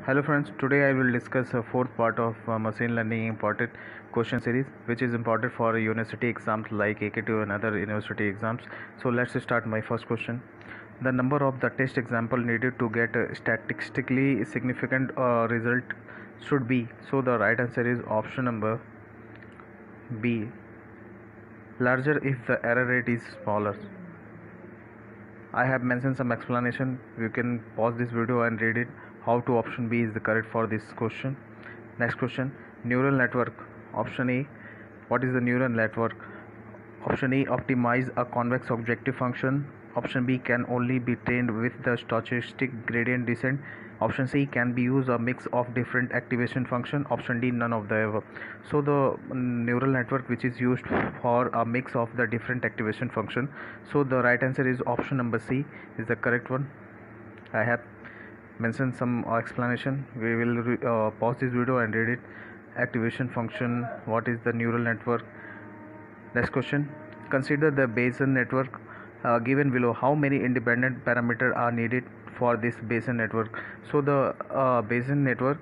Hello friends, today I will discuss a fourth part of machine learning important question series which is important for university exams like AKT and other university exams. So let's start my first question. The number of the test example needed to get a statistically significant result should be. So the right answer is option number B, larger if the error rate is smaller. I have mentioned some explanation. You can pause this video and read it. How to option B is the correct for this question. Next question. Neural network. Option A. What is the neural network? Option A. Optimize a convex objective function. Option B. Can only be trained with the stochastic gradient descent. Option C. Can be used a mix of different activation function. Option D. None of the above. So the neural network which is used for a mix of the different activation function. So the right answer is option number C is the correct one. I have mentioned some explanation. We will pause this video and read it. Activation function. What is the neural network? Next question. Consider the Bayesian network given below. How many independent parameters are needed for this Bayesian network? So the Bayesian network,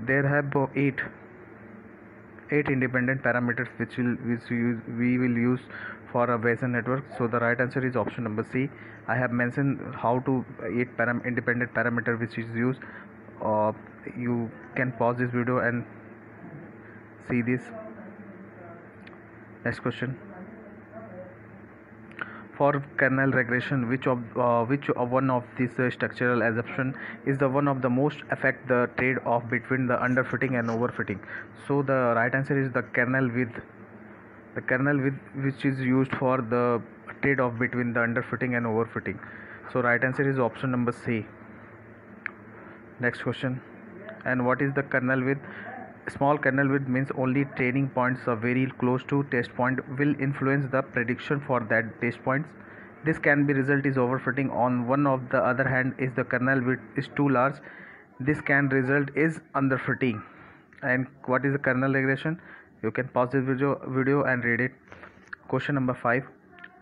there have eight independent parameters which we will use for a Bayesian network. So the right answer is option number C. I have mentioned how to independent parameter which is used. You can pause this video and see this. Next question. For kernel regression, which one of these structural assumption is the one of the most affect the trade-off between the underfitting and overfitting? So the right answer is the kernel width. The kernel width which is used for the trade-off between the underfitting and overfitting. So right answer is option number C. Next question. And what is the kernel width? Small kernel width means only training points are very close to test point will influence the prediction for that test points. This can be result is overfitting. On one of the other hand, is the kernel width is too large, this can result is underfitting. And what is the kernel regression? You can pause this video and read it. Question number 5.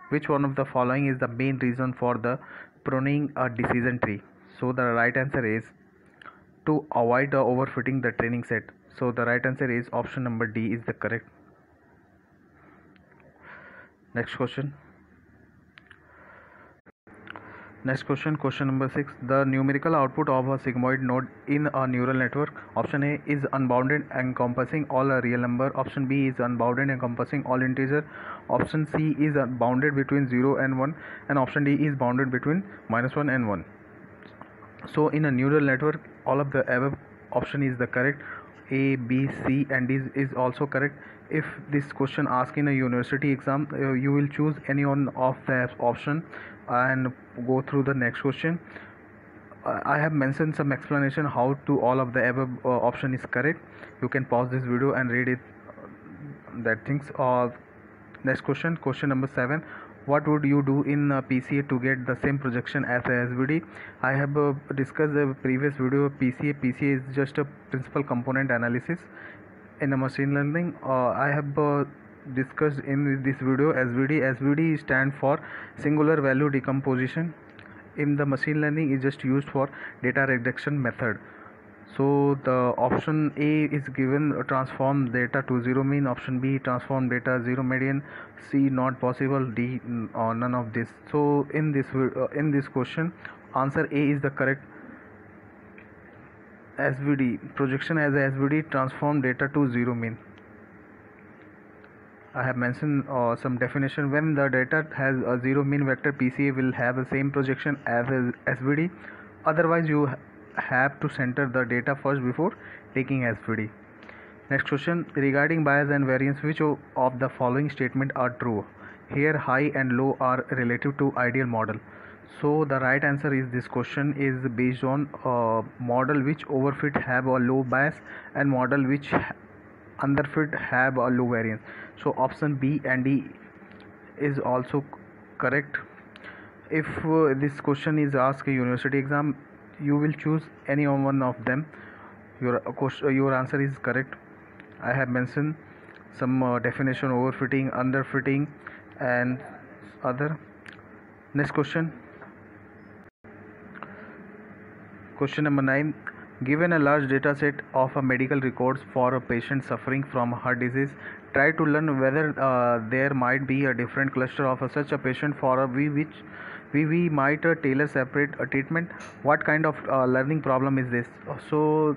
Which one of the following is the main reason for the pruning a decision tree? So the right answer is to avoid the overfitting the training set. So the right answer is option number D is the correct. Next question. Question number 6. The numerical output of a sigmoid node in a neural network. Option A is unbounded encompassing all a real number. Option B is unbounded encompassing all integer. Option C is bounded between 0 and 1, and option D is bounded between -1 and 1. So in a neural network, all of the above option is the correct. A, B, C and D is also correct. If this question asked in a university exam, you will choose any one of the option and go through the next question. I have mentioned some explanation how to all of the above option is correct. You can pause this video and read it. That things. Next question number 7. What would you do in PCA to get the same projection as a SVD? I have discussed the previous video. PCA is just a principal component analysis in a machine learning. I have discussed in this video SVD stand for singular value decomposition. In the machine learning is just used for data reduction method. So the option A is given transform data to zero mean. Option B transform data zero median. C not possible. D none of this. So in this question, answer A is the correct. SVD projection as a SVD transform data to zero mean. I have mentioned some definition. When the data has a zero mean vector, PCA will have the same projection as a SVD. Otherwise, you have to center the data first before taking SVD. Next question. Regarding bias and variance, which of the following statement are true? Here high and low are relative to ideal model. So the right answer is this question is based on model which overfit have a low bias and model which underfit have a low variance. So option B and D is also correct. If this question is asked in university exam, you will choose any one of them. Your answer is correct. I have mentioned some definition: overfitting, underfitting and other. Next question. Question number 9. Given a large data set of medical records for a patient suffering from heart disease, try to learn whether there might be a different cluster of such a patient for a which we might tailor separate treatment. What kind of learning problem is this? So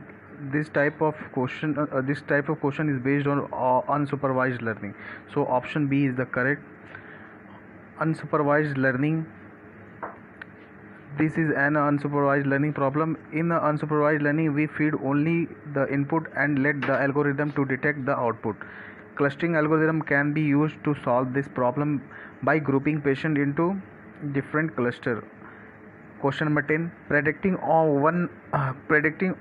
this type of question is based on unsupervised learning. So option B is the correct. Unsupervised learning, this is an unsupervised learning problem. In unsupervised learning, we feed only the input and let the algorithm to detect the output. Clustering algorithm can be used to solve this problem by grouping patient into different cluster. Question number 10. Predicting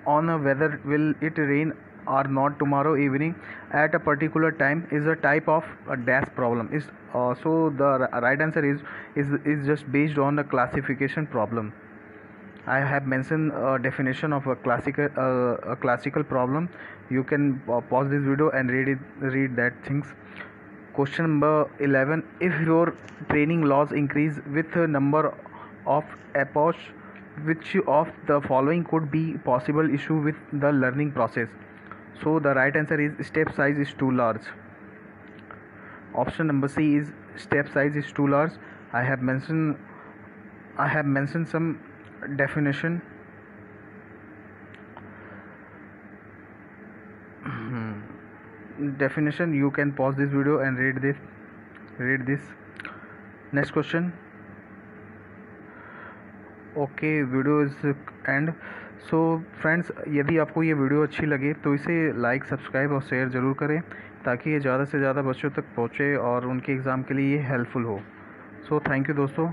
on whether will it rain or not tomorrow evening at a particular time is a type of a dash problem. So the right answer is just based on the classification problem. I have mentioned a definition of a classical problem. You can pause this video and read that things. Question number 11. If your training loss increase with a number of epochs, which of the following could be possible issue with the learning process? So the right answer is step size is too large. Option number C is step size is too large. I have mentioned some definition. Definition, you can pause this video and read this. Next question. Okay, video is and. So friends, यदि आपको ये video अच्छी लगे तो इसे like, subscribe और share ज़रूर करें ताकि ये ज़्यादा से ज़्यादा बच्चों तक पहुँचे और उनके एग्ज़ाम के लिए ये हेल्पफुल हो. सो थैंक यू दोस्तों.